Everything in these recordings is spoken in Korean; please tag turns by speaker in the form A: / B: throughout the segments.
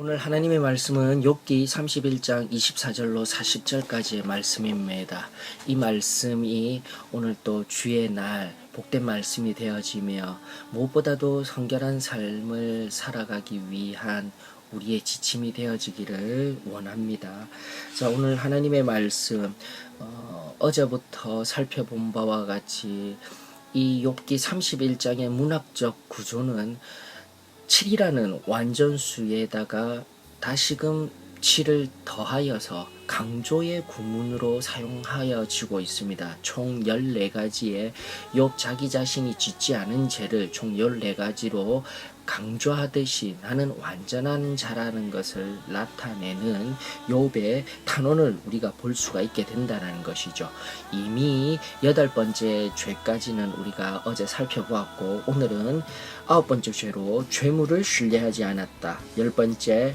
A: 오늘 하나님의 말씀은 욥기 31장 24절로 40절까지의 말씀입니다. 이 말씀이 오늘 또 주의 날 복된 말씀이 되어지며 무엇보다도 성결한 삶을 살아가기 위한 우리의 지침이 되어지기를 원합니다. 자, 오늘 하나님의 말씀 어제부터 살펴본 바와 같이 이 욥기 31장의 문학적 구조는 7이라는 완전수에다가 다시금 7을 더하여서 강조의 구문으로 사용하여지고 있습니다. 총 14가지의 욥 자기 자신이 짓지 않은 죄를 총 14가지로 강조하듯이 나는 완전한 자라는 것을 나타내는 욥의 탄원을 우리가 볼 수가 있게 된다는 것이죠. 이미 8번째 죄까지는 우리가 어제 살펴보았고, 오늘은 9번째 죄로 죄물을 신뢰하지 않았다. 10번째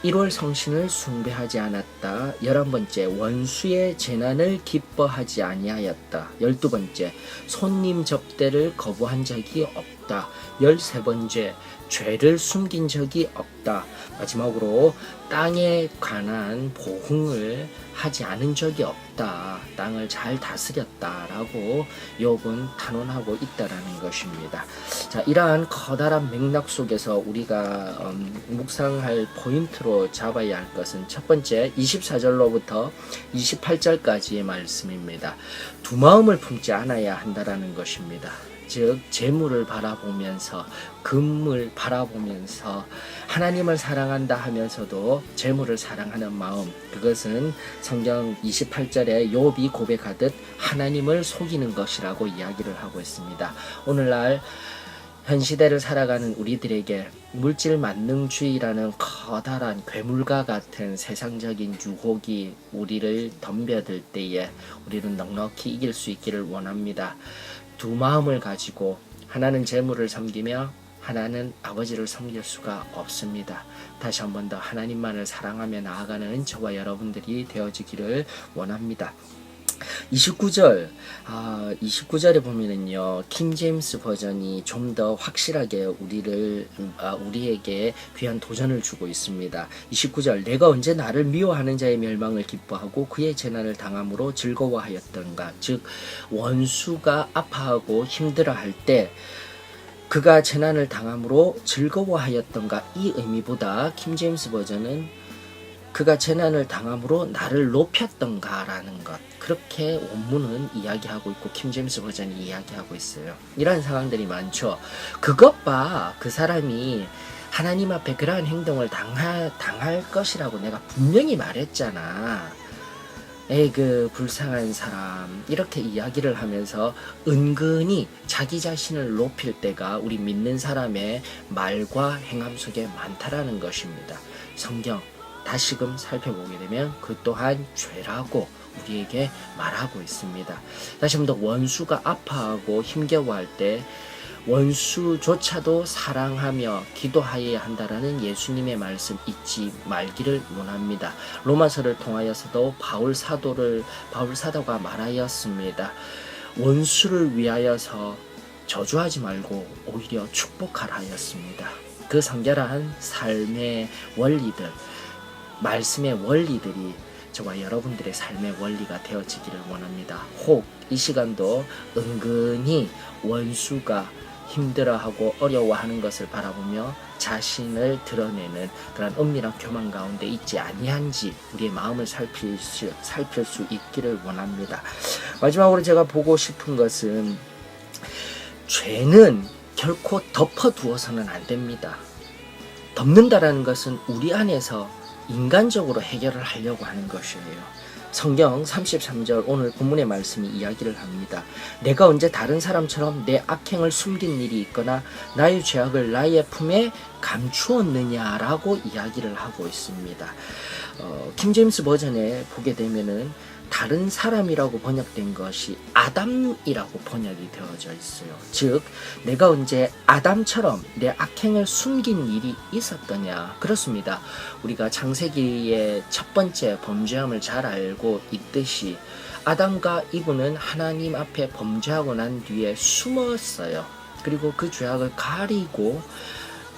A: 1월 성신을 숭배하지 않았다. 11번째 원수의 재난을 기뻐하지 아니하였다. 12번째 손님 접대를 거부한 적이 없다. 13번째 죄를 숨긴 적이 없다. 마지막으로 땅에 관한 보응을 하지 않은 적이 없다. 땅을 잘 다스렸다라고 욥은 탄원하고 있다라는 것입니다. 자, 이러한 커다란 맥락 속에서 우리가 묵상할 포인트로 잡아야 할 것은 첫 번째 24절로부터 28절까지의 말씀입니다. 두 마음을 품지 않아야 한다라는 것입니다. 즉 재물을 바라보면서 금을 바라보면서 하나님을 사랑한다 하면서도 재물을 사랑하는 마음, 그것은 성경 28절에 욥이 고백하듯 하나님을 속이는 것이라고 이야기를 하고 있습니다. 오늘날 현 시대를 살아가는 우리들에게 물질 만능주의라는 커다란 괴물과 같은 세상적인 유혹이 우리를 덤벼들 때에 우리는 넉넉히 이길 수 있기를 원합니다. 두 마음을 가지고 하나는 재물을 섬기며 하나는 아버지를 섬길 수가 없습니다. 다시 한 번 더 하나님만을 사랑하며 나아가는 저와 여러분들이 되어지기를 원합니다. 29절에 보면은요, 킹제임스 버전이 좀 더 확실하게 우리에게 귀한 도전을 주고 있습니다. 29절, 내가 언제 나를 미워하는 자의 멸망을 기뻐하고 그의 재난을 당함으로 즐거워하였던가. 즉 원수가 아파하고 힘들어할 때 그가 재난을 당함으로 즐거워하였던가, 이 의미보다 킹제임스 버전은 그가 재난을 당함으로 나를 높였던가라는 것, 그렇게 원문은 이야기하고 있고 킹제임스 버전이 이야기하고 있어요. 이러한 상황들이 많죠. 그것 봐, 그 사람이 하나님 앞에 그러한 행동을 당할 것이라고 내가 분명히 말했잖아. 에이 그 불쌍한 사람, 이렇게 이야기를 하면서 은근히 자기 자신을 높일 때가 우리 믿는 사람의 말과 행함 속에 많다라는 것입니다. 성경 다시금 살펴보게 되면 그 또한 죄라고 우리에게 말하고 있습니다. 다시 한번 더, 원수가 아파하고 힘겨워할 때 원수조차도 사랑하며 기도하여야 한다라는 예수님의 말씀 잊지 말기를 원합니다. 로마서를 통하여서도 바울 사도가 말하였습니다. 원수를 위하여서 저주하지 말고 오히려 축복하라 하였습니다. 그 성결한 삶의 원리들, 말씀의 원리들이 저와 여러분들의 삶의 원리가 되어지기를 원합니다. 혹 이 시간도 은근히 원수가 힘들어하고 어려워하는 것을 바라보며 자신을 드러내는 그런 은밀한 교만 가운데 있지 아니한지 우리의 마음을 살필 수 있기를 원합니다. 마지막으로 제가 보고 싶은 것은, 죄는 결코 덮어두어서는 안 됩니다. 덮는다라는 것은 우리 안에서 인간적으로 해결을 하려고 하는 것이에요. 성경 33절 오늘 본문의 말씀이 이야기를 합니다. 내가 언제 다른 사람처럼 내 악행을 숨긴 일이 있거나 나의 죄악을 나의 품에 감추었느냐라고 이야기를 하고 있습니다. 킹제임스 버전에 보게 되면은 다른 사람이라고 번역된 것이 아담이라고 번역이 되어져 있어요. 즉 내가 언제 아담처럼 내 악행을 숨긴 일이 있었더냐. 그렇습니다. 우리가 창세기의 첫 번째 범죄함을 잘 알고 있듯이 아담과 이브는 하나님 앞에 범죄하고 난 뒤에 숨었어요. 그리고 그 죄악을 가리고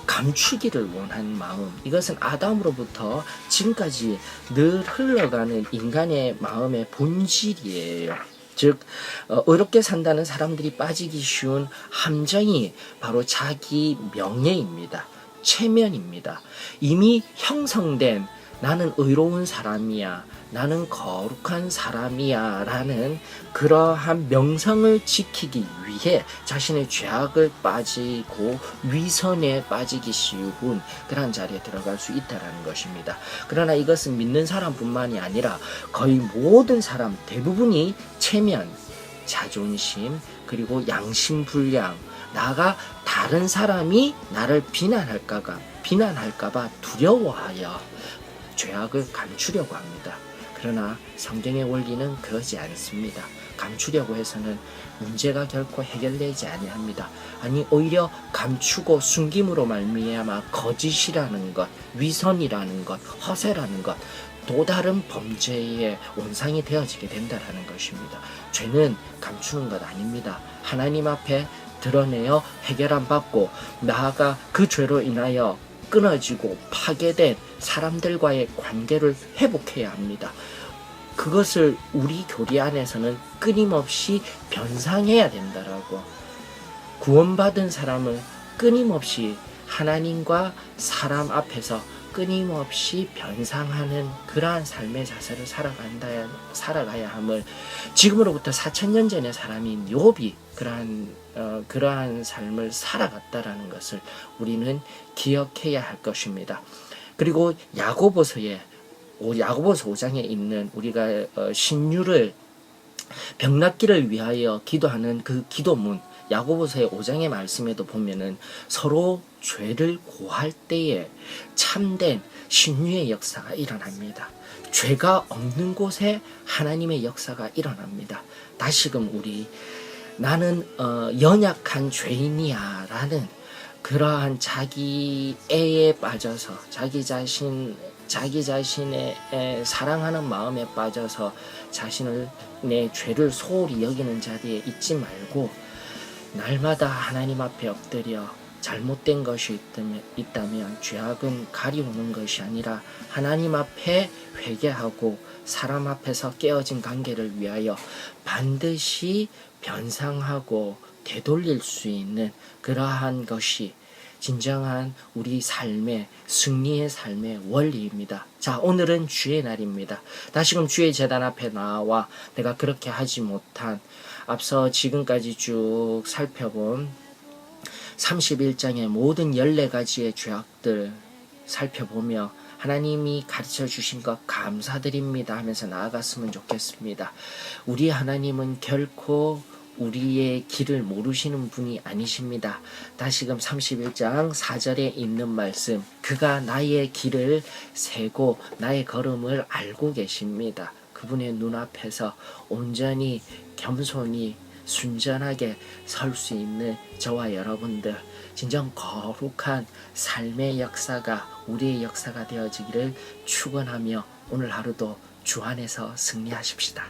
A: 감추기를 원한 마음, 이것은 아담으로부터 지금까지 늘 흘러가는 인간의 마음의 본질이에요. 즉 어렵게 산다는 사람들이 빠지기 쉬운 함정이 바로 자기 명예입니다. 체면입니다. 이미 형성된 나는 의로운 사람이야, 나는 거룩한 사람이야 라는 그러한 명성을 지키기 위해 자신의 죄악을 빠지고 위선에 빠지기 쉬운 그런 자리에 들어갈 수 있다는 것입니다. 그러나 이것은 믿는 사람뿐만이 아니라 거의 모든 사람 대부분이 체면, 자존심, 그리고 양심불량, 나가 다른 사람이 나를 비난할까봐 두려워하여 죄악을 감추려고 합니다. 그러나 성경의 원리는 그러지 않습니다. 감추려고 해서는 문제가 결코 해결되지 아니합니다. 아니 오히려 감추고 숨김으로 말미암아 거짓이라는 것, 위선이라는 것, 허세라는 것, 또 다른 범죄의 원상이 되어지게 된다는 것입니다. 죄는 감추는 것 아닙니다. 하나님 앞에 드러내어 해결함 받고 나아가 그 죄로 인하여 끊어지고 파괴된 사람들과의 관계를 회복해야 합니다. 그것을 우리 교리 안에서는 끊임없이 변상해야 된다라고, 구원받은 사람은 끊임없이 하나님과 사람 앞에서 끊임없이 변상하는 그러한 삶의 자세를 살아가야 함을 지금으로부터 4000년 전의 사람인 욥이 그러한 삶을 살아갔다라는 것을 우리는 기억해야 할 것입니다. 그리고 야고보서 5장에 있는 우리가 신유를 병 낫기를 위하여 기도하는 그 기도문, 야고보서의 5장의 말씀에도 보면은 서로 죄를 고할 때에 참된 신유의 역사가 일어납니다. 죄가 없는 곳에 하나님의 역사가 일어납니다. 다시금 우리 나는 연약한 죄인이야 라는 그러한 자기애에 빠져서 자기 자신의 사랑하는 마음에 빠져서 자신을 내 죄를 소홀히 여기는 자리에 있지 말고 날마다 하나님 앞에 엎드려 잘못된 것이 있다면 죄악은 가리우는 것이 아니라 하나님 앞에 회개하고 사람 앞에서 깨어진 관계를 위하여 반드시 변상하고 되돌릴 수 있는 그러한 것이 진정한 우리 삶의 승리의 삶의 원리입니다. 자, 오늘은 주의 날입니다. 다시금 주의 제단 앞에 나와 내가 그렇게 하지 못한, 앞서 지금까지 쭉 살펴본 31장의 모든 14가지의 죄악들 살펴보며 하나님이 가르쳐 주신 것 감사드립니다 하면서 나아갔으면 좋겠습니다. 우리 하나님은 결코 우리의 길을 모르시는 분이 아니십니다. 다시금 31장 4절에 있는 말씀, 그가 나의 길을 세고 나의 걸음을 알고 계십니다. 그분의 눈앞에서 온전히 겸손히 순전하게 설 수 있는 저와 여러분들, 진정 거룩한 삶의 역사가 우리의 역사가 되어지기를 축원하며 오늘 하루도 주 안에서 승리하십시다.